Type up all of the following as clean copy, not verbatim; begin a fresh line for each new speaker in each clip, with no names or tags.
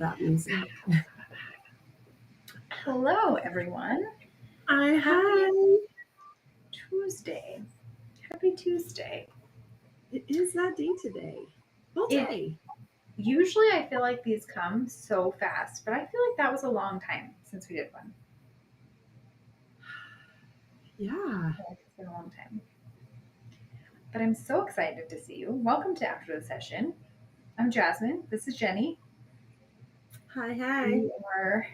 that music.
Hello, everyone.
Hi.
Happy Tuesday. Happy Tuesday.
It is that day today. All
It
day.
usually I feel like these come so fast, but I feel like that was a long time since we did one.
Yeah.
I feel like it's been a long time. But I'm so excited to see you. Welcome to After the Session. I'm Jasmine. This is Jenny.
Hi.
We are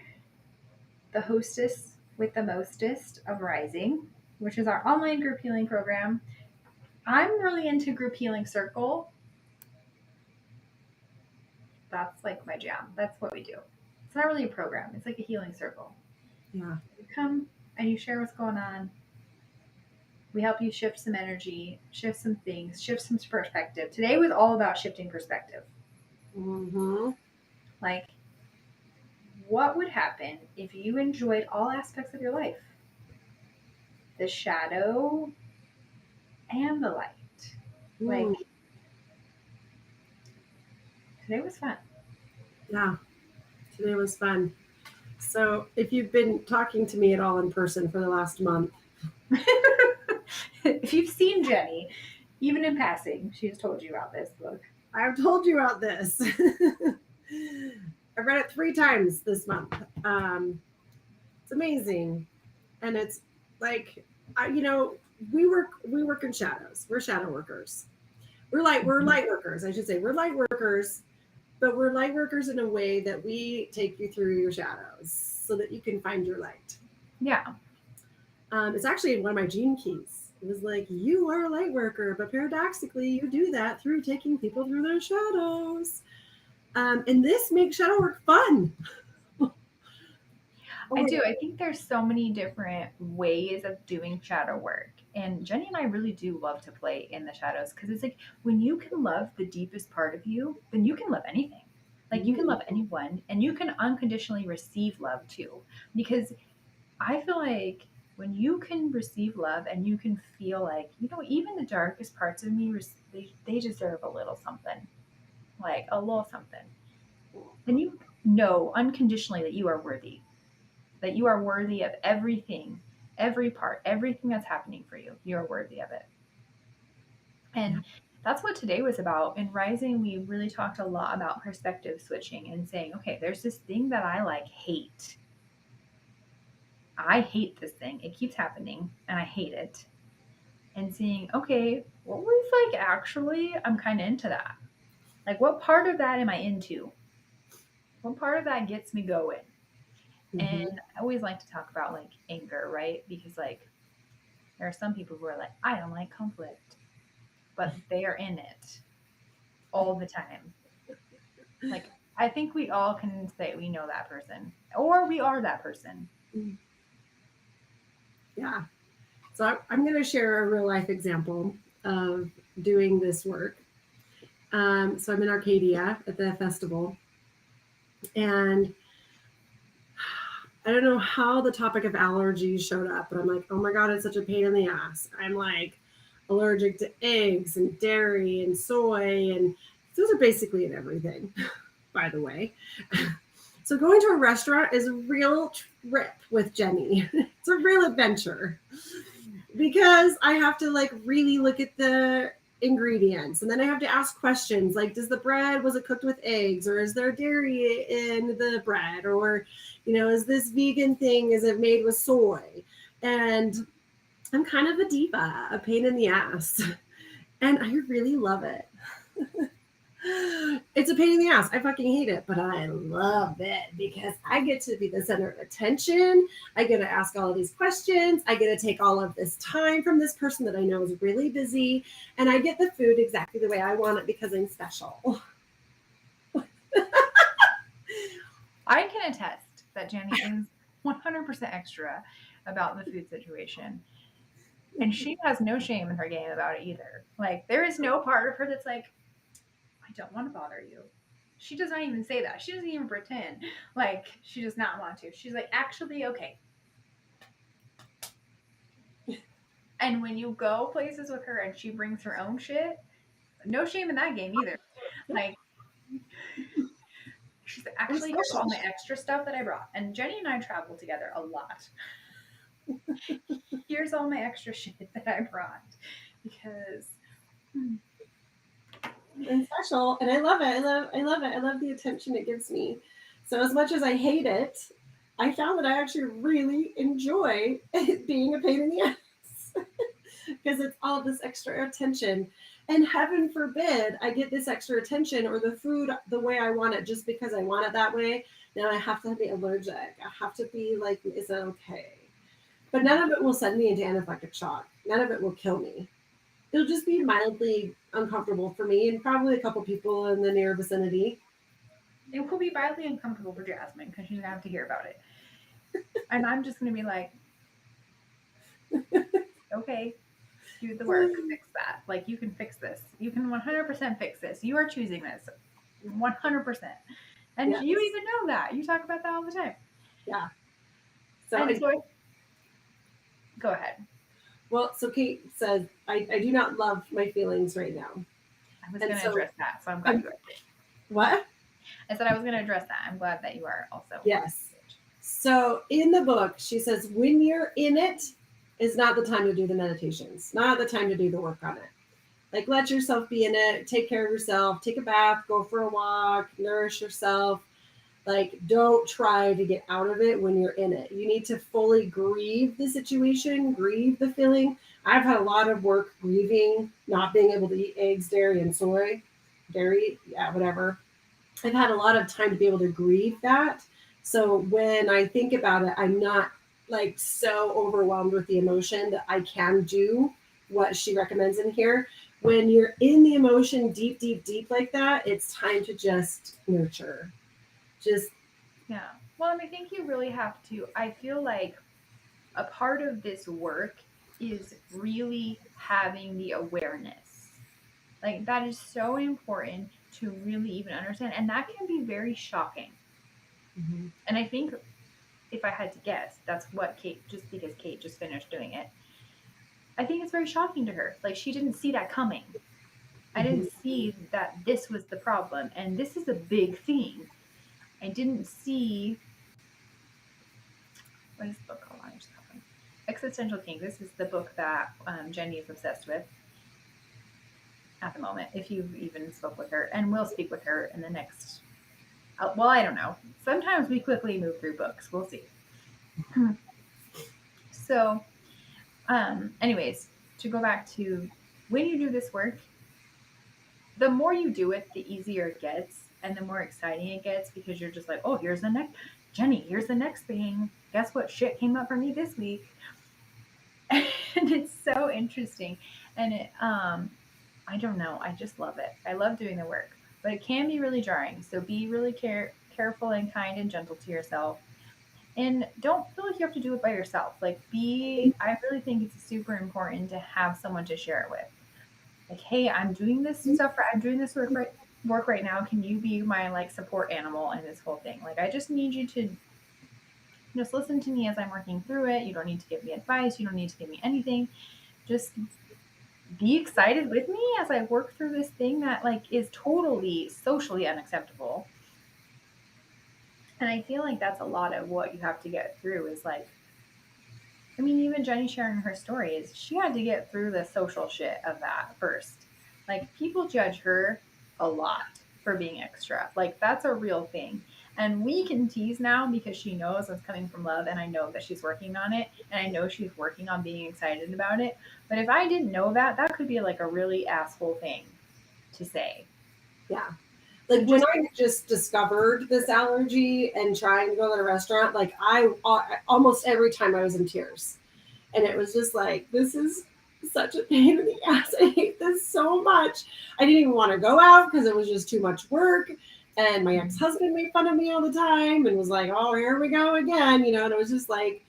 the hostess with the mostest of Rising, which is our online group healing program. I'm really into group healing circle. That's like my jam. That's what we do. It's not really a program. It's like a healing circle.
Yeah.
You come and you share what's going on. We help you shift some energy, shift some things, shift some perspective. Today was all about shifting perspective.
Mm-hmm.
Like, what would happen if you enjoyed all aspects of your life? The shadow and the light. Like, today was fun.
Yeah. Today was fun. So if you've been talking to me at all in person for the last month,
If you've seen Jenny, even in passing, she's told you about this book.
I've told you about this. I've read it 3 times this month. It's amazing. And it's like, we work in shadows. We're shadow workers. We're light workers, I should say. We're light workers, but we're light workers in a way that we take you through your shadows so that you can find your light.
Yeah.
It's actually one of my gene keys. It was like, you are a light worker, but paradoxically, you do that through taking people through their shadows. And this makes shadow work fun.
I do. I think there's so many different ways of doing shadow work. And Jenny and I really do love to play in the shadows because it's like when you can love the deepest part of you, then you can love anything. Like you can love anyone and you can unconditionally receive love too. Because I feel like when you can receive love and you can feel like, even the darkest parts of me, they deserve a little something, like a little something. Then you know unconditionally that you are worthy, that you are worthy of everything, every part, everything that's happening for you. You are worthy of it. And that's what today was about. In Rising, we really talked a lot about perspective switching and saying, okay, there's this thing that I like hate. I hate this thing. It keeps happening and I hate it. And seeing, okay, what was like actually, I'm kind of into that. Like, what part of that am I into? What part of that gets me going? And I always like to talk about like anger, right? Because like there are some people who are like, I don't like conflict, but they are in it all the time. Like, I think we all can say we know that person or we are that person.
Yeah. So I'm going to share a real life example of doing this work. So I'm in Arcadia at the festival, and I don't know how the topic of allergies showed up, but I'm like, oh my God, it's such a pain in the ass. I'm like allergic to eggs and dairy and soy, and those are basically in everything, by the way. So going to a restaurant is a real trip with Jenny. It's a real adventure because I have to like really look at the ingredients, and then I have to ask questions like, was it cooked with eggs, or is there dairy in the bread, or is this vegan thing, is it made with soy? And I'm kind of a diva, a pain in the ass, and I really love it. It's a pain in the ass. I fucking hate it, but I love it because I get to be the center of attention. I get to ask all of these questions. I get to take all of this time from this person that I know is really busy, and I get the food exactly the way I want it because I'm special.
I can attest that Jenny is 100% extra about the food situation. And she has no shame in her game about it either. Like, there is no part of her that's like, I don't want to bother you. She does not even say that. She doesn't even pretend like she does not want to. She's like, actually, okay. And when you go places with her and she brings her own shit, no shame in that game either. Like, She's actually, here's all my extra stuff that I brought. And Jenny and I travel together a lot. Here's all my extra shit that I brought because
And special, and I love it. I love it. I love the attention it gives me. So as much as I hate it, I found that I actually really enjoy it being a pain in the ass because it's all this extra attention. And heaven forbid I get this extra attention or the food the way I want it just because I want it that way. Now I have to be allergic. I have to be like, is that okay? But none of it will send me into anaphylactic shock. None of it will kill me. It'll just be mildly uncomfortable for me and probably a couple people in the near vicinity.
it will be mildly uncomfortable for Jasmine because she's gonna have to hear about it. And I'm just gonna be like, okay, do the work, fix that. Like, you can fix this. You can 100% fix this. You are choosing this 100%. And
Yes.
you even know that. You talk about that all the time.
Yeah. So,
And so go ahead.
well, so Kate says, I do not love my feelings right now.
I was
And
going to
so-
address that, so I'm glad you are.
What?
I said I was going to address that. I'm glad that you are also.
Yes. So in the book, she says, when you're in it is not the time to do the meditations, not the time to do the work on it. Like, let yourself be in it, take care of yourself, take a bath, go for a walk, nourish yourself. Like, don't try to get out of it when you're in it. You need to fully grieve the situation, grieve the feeling. I've had a lot of work grieving, not being able to eat eggs, dairy, and soy. Dairy, yeah, whatever. I've had a lot of time to be able to grieve that. So when I think about it, I'm not like so overwhelmed with the emotion that I can do what she recommends in here. When you're in the emotion deep, deep, deep like that, it's time to just nurture. Just,
Yeah. Well, I think you really have to. I feel like a part of this work is really having the awareness. Like, that is so important to really even understand. And that can be very shocking. And I think if I had to guess, that's what Kate, just because Kate just finished doing it, I think it's very shocking to her. Like, she didn't see that coming. I didn't see that this was the problem. And this is a big thing. I didn't see. What is the book called? Existential King. This is the book that Jenny is obsessed with at the moment. If you've even spoke with her, and we'll speak with her in the next. Well, I don't know. Sometimes we quickly move through books. We'll see. So, anyways, to go back to when you do this work, the more you do it, the easier it gets, and the more exciting it gets because you're just like, oh, here's the next. Jenny, here's the next thing. Guess what shit came up for me this week? And it's so interesting. And it, I don't know. I just love it. I love doing the work, but it can be really jarring. So be really careful and kind and gentle to yourself. And don't feel like you have to do it by yourself. Like, I really think it's super important to have someone to share it with. Like, hey, I'm doing this stuff. I'm doing this work right now. Can you be my like support animal in this whole thing? Like, I just need you to just listen to me as I'm working through it. You don't need to give me advice. You don't need to give me anything. Just be excited with me as I work through this thing that like is totally socially unacceptable. And I feel like that's a lot of what you have to get through is like, I mean, even Jenny sharing her stories, she had to get through the social shit of that first. Like, people judge her a lot for being extra. Like, that's a real thing. And we can tease now because she knows it's coming from love, and I know that she's working on it, and I know she's working on being excited about it. But if I didn't know that, that could be like a really asshole thing to say.
yeah. Like, when I just discovered this allergy and trying to go to the restaurant, like, I almost every time I was in tears. And it was just like, this is such a pain in the ass. I hate this so much. I didn't even want to go out because it was just too much work. And my ex-husband made fun of me all the time and was like, oh, here we go again. You know, and it was just like,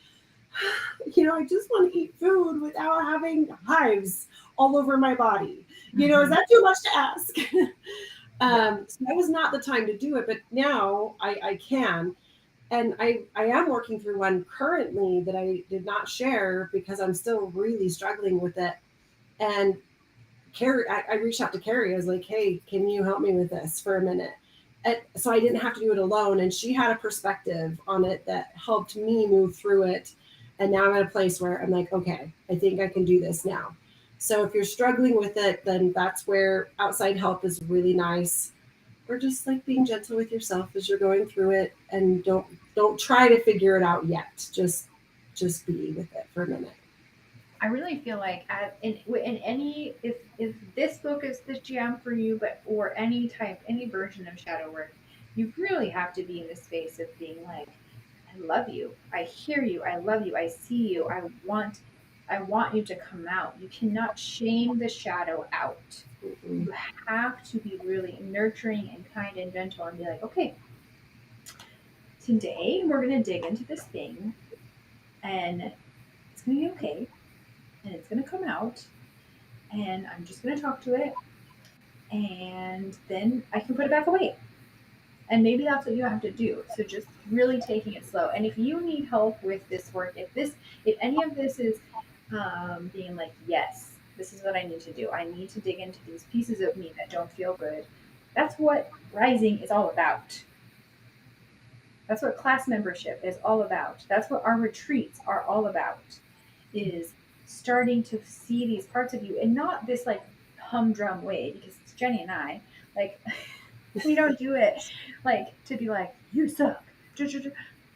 you know, I just want to eat food without having hives all over my body. You know, is that too much to ask? So that was not the time to do it, but now I can. And I am working through one currently that I did not share because I'm still really struggling with it. And Carrie, I reached out to Carrie. I was like, hey, can you help me with this for a minute? so I didn't have to do it alone. And she had a perspective on it that helped me move through it. And now I'm at a place where I'm like, okay, I think I can do this now. So if you're struggling with it, then that's where outside help is really nice. Or just like being gentle with yourself as you're going through it, and don't try to figure it out yet. Just be with it for a minute.
I really feel like in any if this book is the jam for you, but or any version of shadow work, you really have to be in the space of being like, I love you, I hear you, I love you, I see you, I want you to come out. You cannot shame the shadow out.
Mm-mm.
You have to be really nurturing and kind and gentle and be like, okay, today we're gonna dig into this thing and it's gonna be okay and it's gonna come out and I'm just going to talk to it and then I can put it back away. And maybe that's what you have to do. So just really taking it slow. And if you need help with this work, if any of this is being like, yes, this is what I need to do. I need to dig into these pieces of me that don't feel good. That's what rising is all about. That's what class membership is all about. That's what our retreats are all about. Is starting to see these parts of you, and not this like humdrum way, because it's Jenny and I, like, we don't do it like to be like, you suck.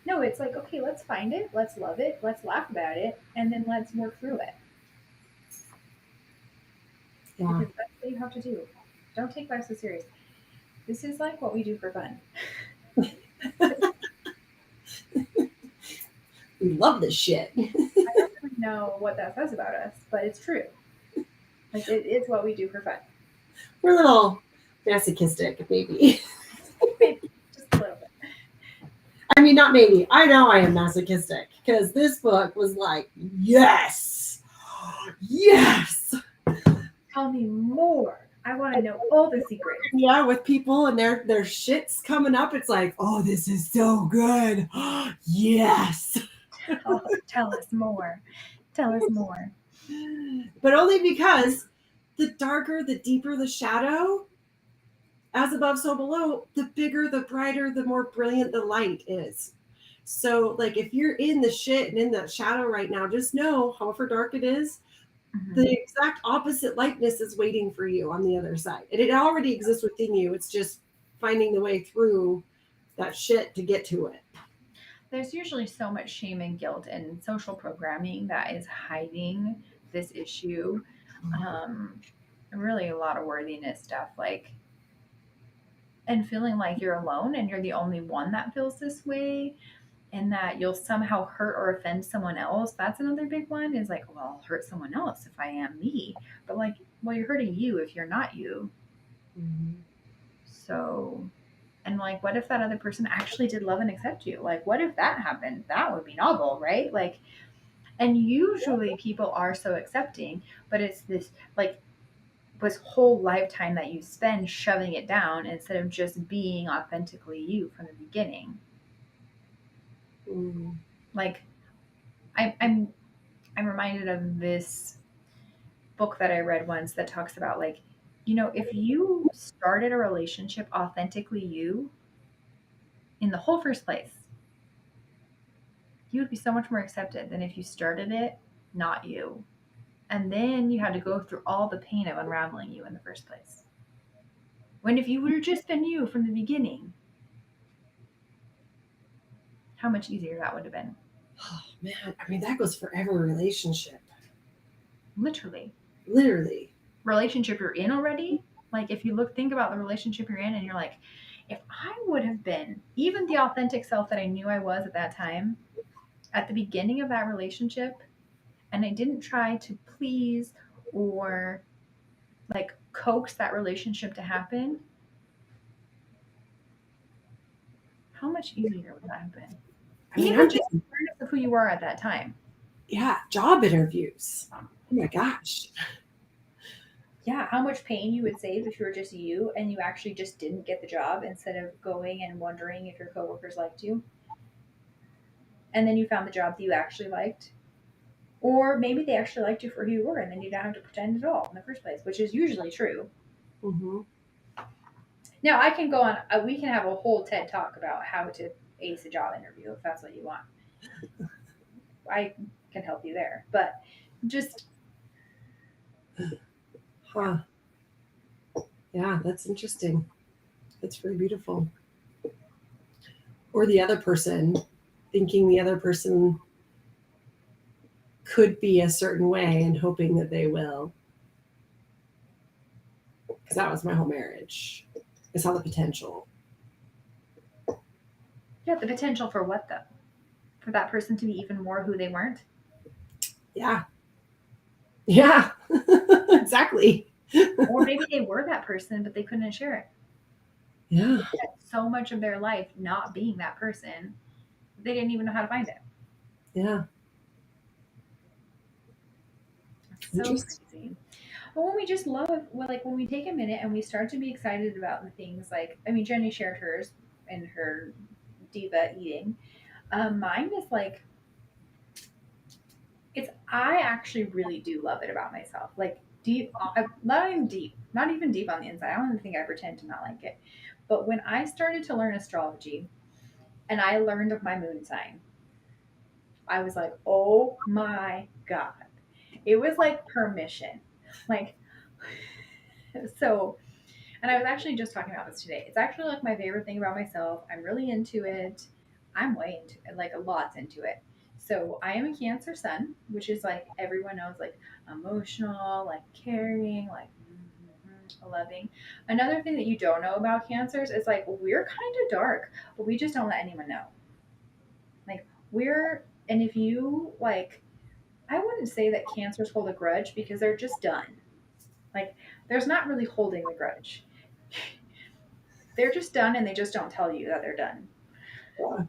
No, it's like, okay, let's find it, let's love it, let's laugh about it, and then let's work through it.
Yeah.
Because that's what you have to do. Don't take life so serious. This is like what we do for fun.
We love this shit.
I don't really know what that says about us, but it's true. Like it's what we do for fun.
We're a little masochistic, maybe.
Maybe just a little bit.
I mean, not maybe. I know I am masochistic because this book was like, yes, yes.
Tell me more. I want to know all the secrets.
Yeah, with people and their shit's coming up. It's like, oh, this is so good. Yes.
Tell us more. Tell us more.
But only because the darker, the deeper the shadow, as above, so below, the bigger, the brighter, the more brilliant the light is. So, like, if you're in the shit and in that shadow right now, just know, however dark it is, the exact opposite lightness is waiting for you on the other side. And it already exists within you. It's just finding the way through that shit to get to it.
There's usually so much shame and guilt and social programming that is hiding this issue. Really, a lot of worthiness stuff, like, and feeling like you're alone and you're the only one that feels this way, and that you'll somehow hurt or offend someone else. That's another big one, is like, well, I'll hurt someone else if I am me. But like, well, you're hurting you if you're not you.
Mm-hmm.
So, and like, what if that other person actually did love and accept you? Like, what if that happened? That would be novel, right? Like, and usually people are so accepting, but it's this like this whole lifetime that you spend shoving it down instead of just being authentically you from the beginning.
Mm-hmm.
Like, I'm reminded of this book that I read once that talks about, like, if you started a relationship authentically you in the whole first place, you would be so much more accepted than if you started it not you. And then you had to go through all the pain of unraveling you in the first place. When if you would have just been you from the beginning, how much easier that would have been.
Oh, man. I mean, that goes for every relationship.
Literally.
Literally.
Relationship you're in already. Like, if you think about the relationship you're in and you're like, if I would have been even the authentic self that I knew I was at that time, at the beginning of that relationship, and I didn't try to please or like coax that relationship to happen, how much easier would that have been?
I mean,
Even just awareness of who you are at that time.
yeah, job interviews. Oh my gosh.
Yeah, how much pain you would save if you were just you and you actually just didn't get the job instead of going and wondering if your coworkers liked you. And then you found the job that you actually liked. Or maybe they actually liked you for who you were and then you don't have to pretend at all in the first place, which is usually true.
Mm-hmm.
Now I can go on. We can have a whole TED talk about how to ace a job interview if that's what you want. I can help you there, but just
Huh. Yeah, that's interesting. That's really beautiful. Or the other person, thinking the other person could be a certain way and hoping that they will. Because that was my whole marriage. I saw the potential.
yeah, the potential for what though? For that person to be even more who they weren't.
Yeah. Yeah. Exactly.
Or maybe they were that person, but they couldn't share it.
Yeah.
They spent so much of their life not being that person, they didn't even know how to find it.
Yeah.
It's so
Interesting.
crazy. But when we just love, well, like when we take a minute and we start to be excited about the things, like, I mean, Jenny shared hers and her diva eating. Mine is like, I actually really do love it about myself. Like, deep, not even deep on the inside. I don't even think I pretend to not like it. But when I started to learn astrology and I learned of my moon sign, I was like, oh my God. It was like permission. Like, so, and I was actually just talking about this today. It's actually like my favorite thing about myself. I'm really into it. I'm way into it, like a lot into it. So I am a Cancer Sun, which is like everyone knows, like emotional, like caring, like loving. Another thing that you don't know about Cancers is like we're kind of dark, but we just don't let anyone know. Like and if you like, I wouldn't say that Cancers hold a grudge because they're just done. Like there's not really holding the grudge. They're just done and they just don't tell you that they're done.
Yeah.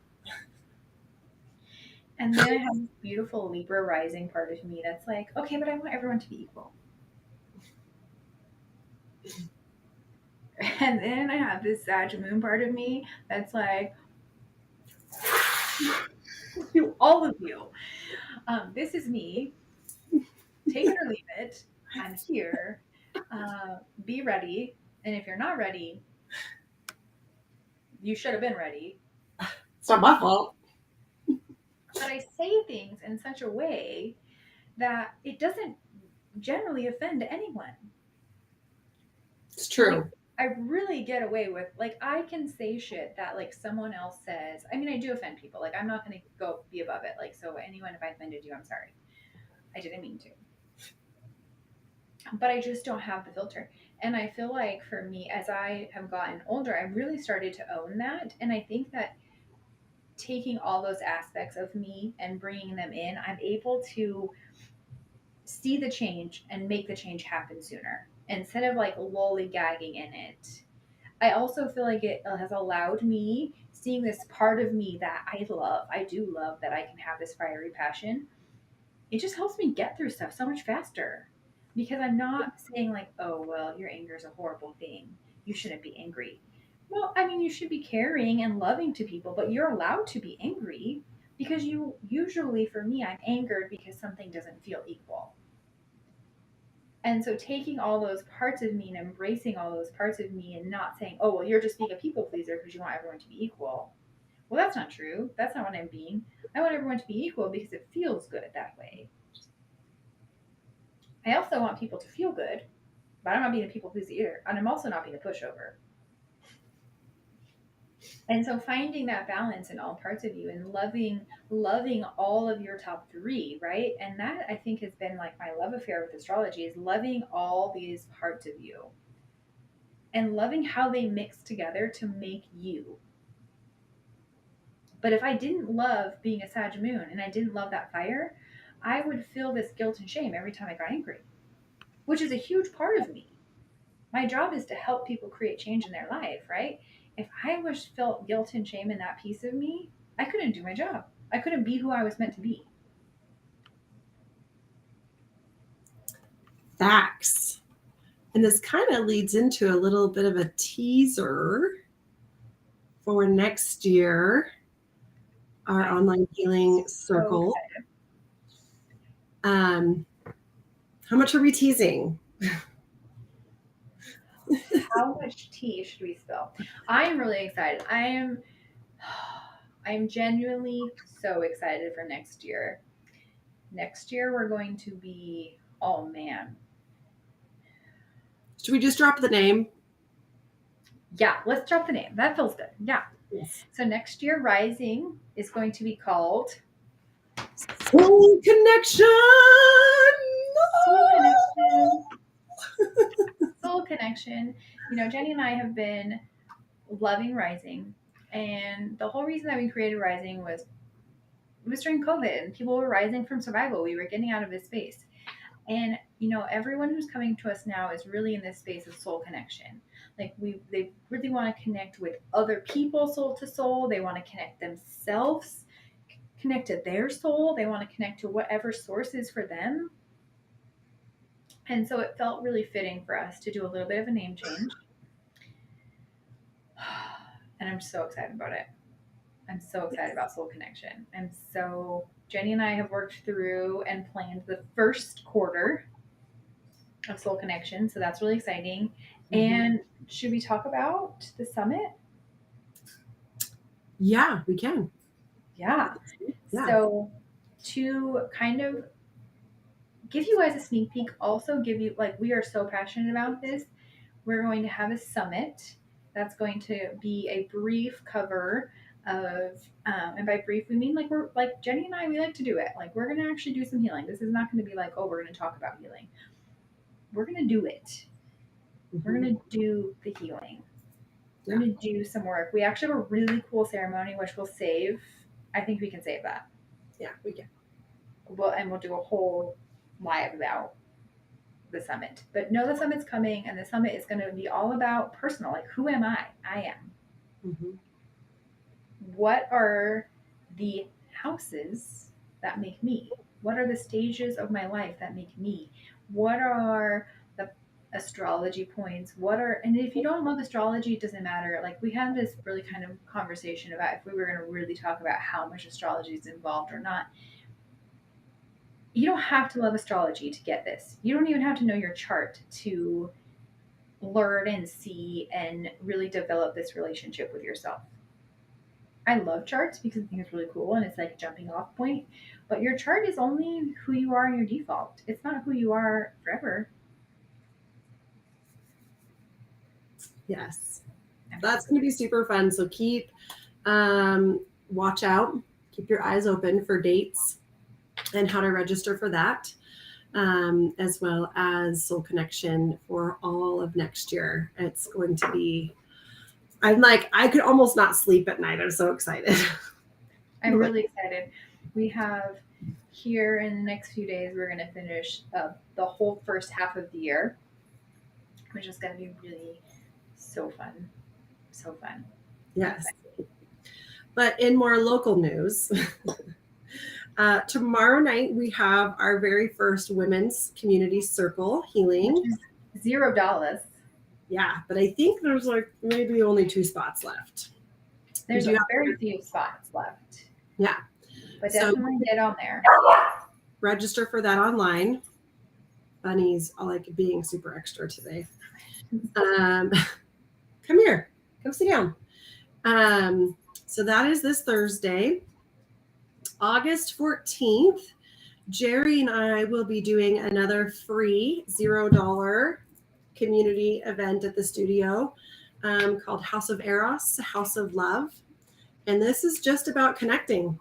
And then I have this beautiful Libra rising part of me that's like, okay, but I want everyone to be equal. And then I have this Sag moon part of me that's like, to all of you, this is me. Take it or leave it. I'm here. Be ready. And if you're not ready, you should have been ready.
It's not my fault.
But I say things in such a way that it doesn't generally offend anyone.
It's
Like
true.
I really get away with, like, I can say shit that like someone else says. I mean, I do offend people. Like I'm not going to go be above it. Like, so anyone, if I offended you, I'm sorry. I didn't mean to. But I just don't have the filter. And I feel like for me, as I have gotten older, I really started to own that. And I think that taking all those aspects of me and bringing them in, I'm able to see the change and make the change happen sooner instead of like lollygagging in it. I also feel like it has allowed me seeing this part of me that I love. I do love that I can have this fiery passion. It just helps me get through stuff so much faster because I'm not saying like, "Oh, well, your anger is a horrible thing. You shouldn't be angry." Well, I mean, you should be caring and loving to people, but you're allowed to be angry because you usually, for me, I'm angered because something doesn't feel equal. And so taking all those parts of me and embracing all those parts of me and not saying, oh, well, you're just being a people pleaser because you want everyone to be equal. Well, that's not true. That's not what I'm being. I want everyone to be equal because it feels good that way. I also want people to feel good, but I'm not being a people pleaser either. And I'm also not being a pushover. And so finding that balance in all parts of you and loving all of your top three, right? And that I think has been like my love affair with astrology is loving all these parts of you and loving how they mix together to make you. But if I didn't love being a Sag moon and I didn't love that fire, I would feel this guilt and shame every time I got angry, which is a huge part of me. My job is to help people create change in their life, right? If I was felt guilt and shame in that piece of me, I couldn't do my job. I couldn't be who I was meant to be.
Facts. And this kind of leads into a little bit of a teaser for next year, our online healing
So
circle. How much are we teasing?
How much tea should we spill? I am really excited. I am genuinely so excited for next year. Next year we're going to be, oh man.
Should we just drop the name?
Yeah, let's drop the name. That feels good. Yeah.
Yes.
So next year Rising is going to be called
Soul Connection.
Soul Connection. Soul Connection. You know, Jenny and I have been loving Rising, and the whole reason that we created Rising was it was during COVID, and people were rising from survival. We were getting out of this space, and you know, everyone who's coming to us now is really in this space of soul connection. Like they really want to connect with other people, soul to soul. They want to connect themselves, connect to their soul. They want to connect to whatever source is for them. And so it felt really fitting for us to do a little bit of a name change. And I'm so excited about it. I'm so excited about Soul Connection. Jenny and I have worked through and planned the first quarter of Soul Connection. So that's really exciting. Mm-hmm. And should we talk about the summit?
Yeah, we can.
Yeah. So to kind of give you guys a sneak peek, also give you, like, we are so passionate about this. We're going to have a summit that's going to be a brief cover of, and by brief, we mean like we're like Jenny and I, we like to do it. Like we're going to actually do some healing. This is not going to be like, oh, we're going to talk about healing. We're going to do it. Mm-hmm. We're going to do the healing. We're going to do some work. We actually have a really cool ceremony, which we'll save. I think we can save that.
Yeah, we can.
We'll do a whole live about the summit. But know the summit's coming, and the summit is going to be all about personal. Like, who am I? I am. Mm-hmm. What are the houses that make me? What are the stages of my life that make me? What are the astrology points? And if you don't love astrology, it doesn't matter. Like, we had this really kind of conversation about if we were going to really talk about how much astrology is involved or not. You don't have to love astrology to get this. You don't even have to know your chart to learn and see and really develop this relationship with yourself. I love charts because I think it's really cool and it's like a jumping off point. But your chart is only who you are in your default. It's not who you are forever.
Yes. That's going to be super fun. So keep, watch out, keep your eyes open for dates and how to register for that, as well as Soul Connection for all of next year. It's going to be, I could almost not sleep at night. I'm so excited.
I'm really excited. We have here in the next few days, we're going to finish the whole first half of the year, which is going to be really so fun. So fun.
Yes. But in more local news, tomorrow night we have our very first women's community circle healing.
Which is $0.
Yeah, but I think there's like maybe only 2 spots left.
There's very few spots left.
Yeah.
But definitely get on there.
Register for that online. Bunny's like being super extra today. Come here. Come sit down. So that is this Thursday, August 14th. Jerry and I will be doing another free $0 community event at the studio called House of Eros, House of Love. And this is just about connecting.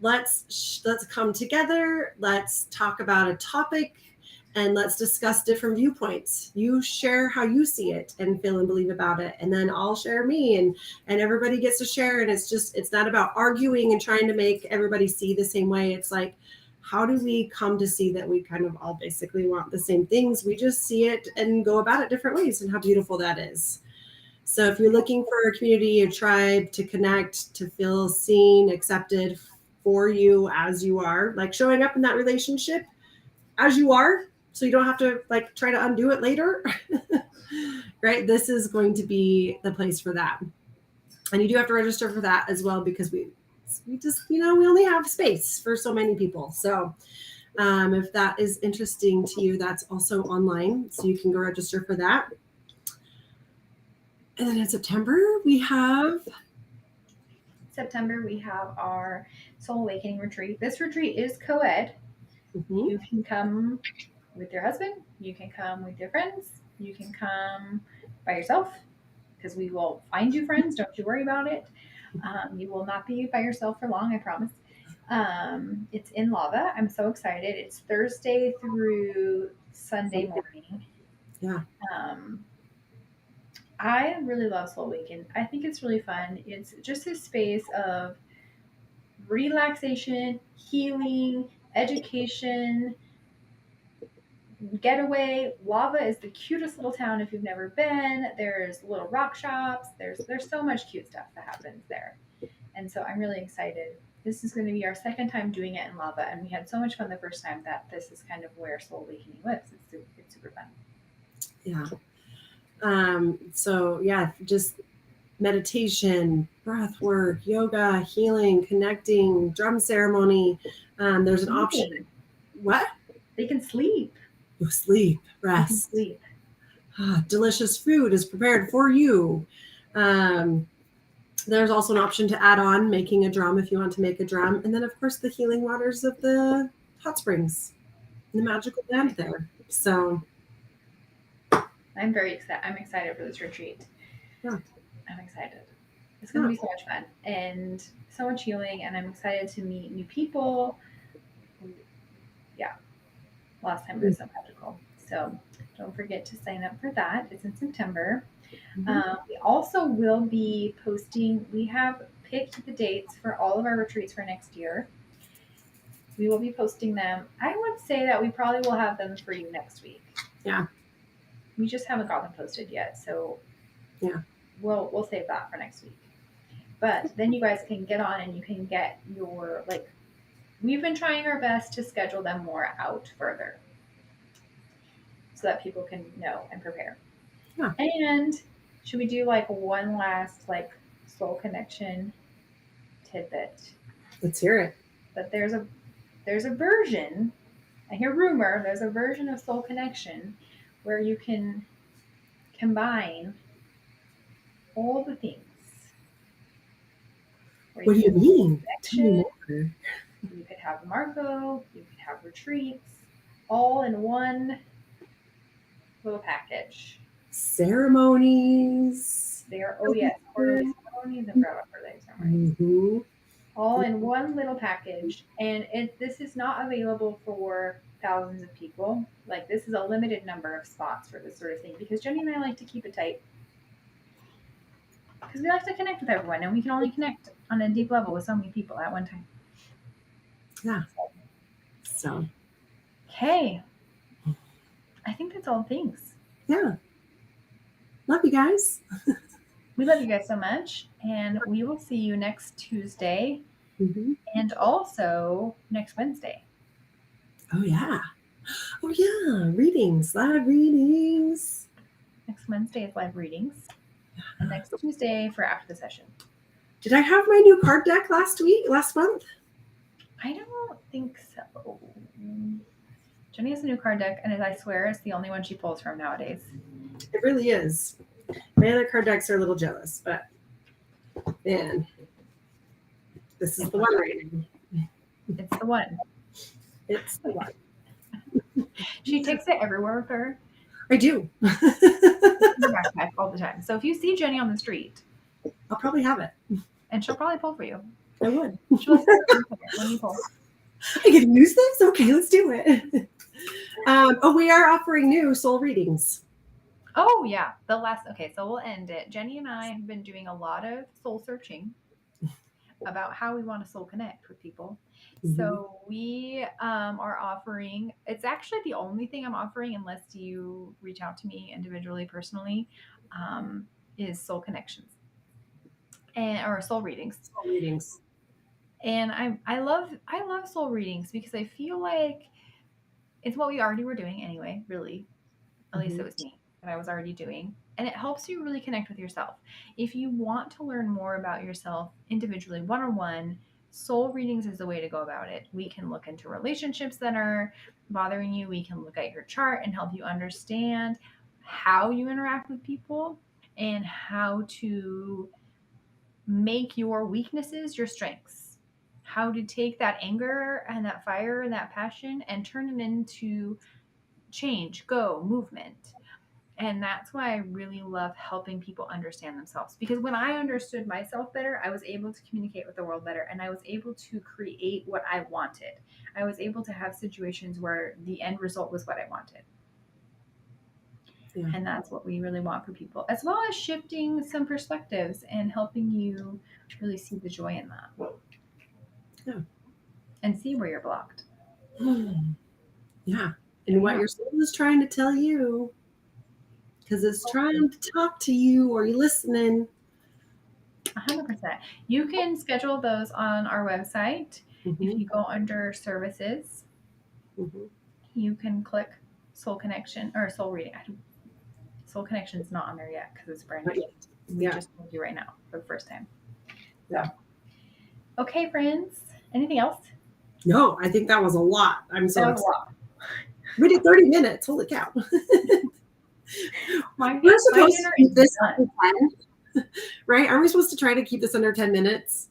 Let's come together. Let's talk about a topic and let's discuss different viewpoints. You share how you see it and feel and believe about it. And then I'll share me and everybody gets to share. And it's not about arguing and trying to make everybody see the same way. It's like, how do we come to see that we kind of all basically want the same things? We just see it and go about it different ways, and how beautiful that is. So if you're looking for a community, a tribe to connect, to feel seen, accepted for you as you are, like showing up in that relationship as you are, so you don't have to like try to undo it later, right? This is going to be the place for that. And you do have to register for that as well, because we just, we only have space for so many people. So if that is interesting to you, that's also online. So you can go register for that. And then in September, we have.
September, we have our Soul Awakening retreat. This retreat is co-ed.
Mhm.
You can come with your husband, you can come with your friends, you can come by yourself, because we will find you friends. Don't you worry about it. You will not be by yourself for long, I promise. It's in Lava. I'm so excited. It's Thursday through Sunday morning.
Yeah.
Um, I really love Soul Awaken. I think it's really fun. It's just a space of relaxation, healing, education, getaway. Lava is the cutest little town if you've never been. There's little rock shops. There's so much cute stuff that happens there. And so I'm really excited. This is going to be our second time doing it in Lava, and we had so much fun the first time that this is kind of where Soul Awakening lives. It's super fun.
Yeah. So yeah, just meditation, breath work, yoga, healing, connecting, drum ceremony. There's an option. What?
They can sleep.
You sleep,
They can
rest.
sleep.
Delicious food is prepared for you. There's also an option to add on making a drum if you want to make a drum. And then, of course, the healing waters of the hot springs, the magical land there. So
I'm very excited. I'm excited for this retreat.
Yeah.
I'm excited. It's going to be so much fun and so much healing, and I'm excited to meet new people. Yeah. Last time it was so magical. So don't forget to sign up for that. It's in September. We also will be posting, we have picked the dates for all of our retreats for next year. We will be posting them. I would say that we probably will have them for you next week.
Yeah.
We just haven't got them posted yet. So
yeah,
we'll save that for next week. But then you guys can get on and you can get your, like, we've been trying our best to schedule them more out further so that people can know and prepare.
Yeah.
And should we do like one last like soul connection tidbit?
Let's hear it.
But there's a version, I hear rumor, there's a version of Soul Connection where you can combine all the things.
What do you mean? Tell me more.
You could have Marco, you could have retreats, all in one little package.
Ceremonies.
Quarterly ceremonies and birthday ceremonies.
Mm-hmm.
All in one little package. And this is not available for thousands of people. Like, this is a limited number of spots for this sort of thing, because Jenny and I like to keep it tight. Because we like to connect with everyone, and we can only connect on a deep level with so many people at one time.
Yeah. So.
Okay. I think that's all things.
Yeah. Love you guys.
We love you guys so much. And we will see you next Tuesday.
Mm-hmm.
And also next Wednesday.
Oh, yeah. Oh, yeah. Readings. Live readings.
Next Wednesday is live readings. And next Tuesday for after the session.
Did I have my new card deck last month?
I don't think so. Jenny has a new card deck, and I swear it's the only one she pulls from nowadays.
It really is. My other card decks are a little jealous, but man, this is the one right now.
It's the one.
It's the one.
She takes it everywhere with her.
I do.
In her backpack all the time. So if you see Jenny on the street,
I'll probably have it.
And she'll probably pull for you.
I would.
She'll say, let me pull.
I can use this? Okay, let's do it. We are offering new soul readings.
Oh, yeah. Okay, so we'll end it. Jenny and I have been doing a lot of soul searching about how we want to soul connect with people. Mm-hmm. So we are offering, it's actually the only thing I'm offering, unless you reach out to me individually, personally, is soul connections or soul readings.
Soul readings.
And I love soul readings because I feel like it's what we already were doing anyway, really. At least it was me that I was already doing. And it helps you really connect with yourself. If you want to learn more about yourself individually, one-on-one, soul readings is the way to go about it. We can look into relationships that are bothering you. We can look at your chart and help you understand how you interact with people. and how to make your weaknesses your strengths. How to take that anger and that fire and that passion and turn it into change, go, movement. And that's why I really love helping people understand themselves. Because when I understood myself better, I was able to communicate with the world better and I was able to create what I wanted. I was able to have situations where the end result was what I wanted.
Yeah.
And that's what we really want for people, as well as shifting some perspectives and helping you really see the joy in that.
Yeah.
And see where you're blocked.
Yeah. And what
Yeah.
your soul is trying to tell you, because it's trying to talk to you. Are you listening?
100%. You can schedule those on our website. If
Mm-hmm.
you go under services,
Mm-hmm.
you can click Soul Connection or Soul Reading. Soul Connection is not on there yet because it's brand
Not
new.
yet.
We
Yeah.
just told you right now for the first time.
Yeah.
Okay, friends. Anything else?
No, I think that was a lot. I'm so
That was a
excited.
lot.
We did 30 minutes. Holy cow.
My
We're supposed to
dinner
keep
is
this
done.
under 10, right? Aren't we supposed to try to keep this under 10 minutes?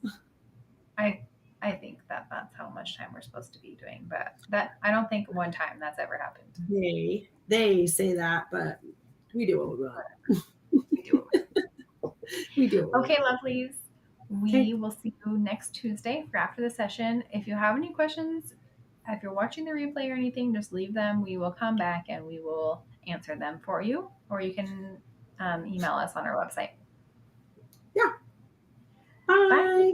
I think that that's how much time we're supposed to be doing, but that I don't think one time that's ever happened.
They say that, but we do what we want.
We do it.
We do what we
Okay,
want.
lovelies.
Okay.
We will see you next Tuesday for after the session. If you have any questions, if you're watching the replay or anything, just leave them. We will come back and we will answer them for you, or you can email us on our website.
Yeah.
Bye.
Bye.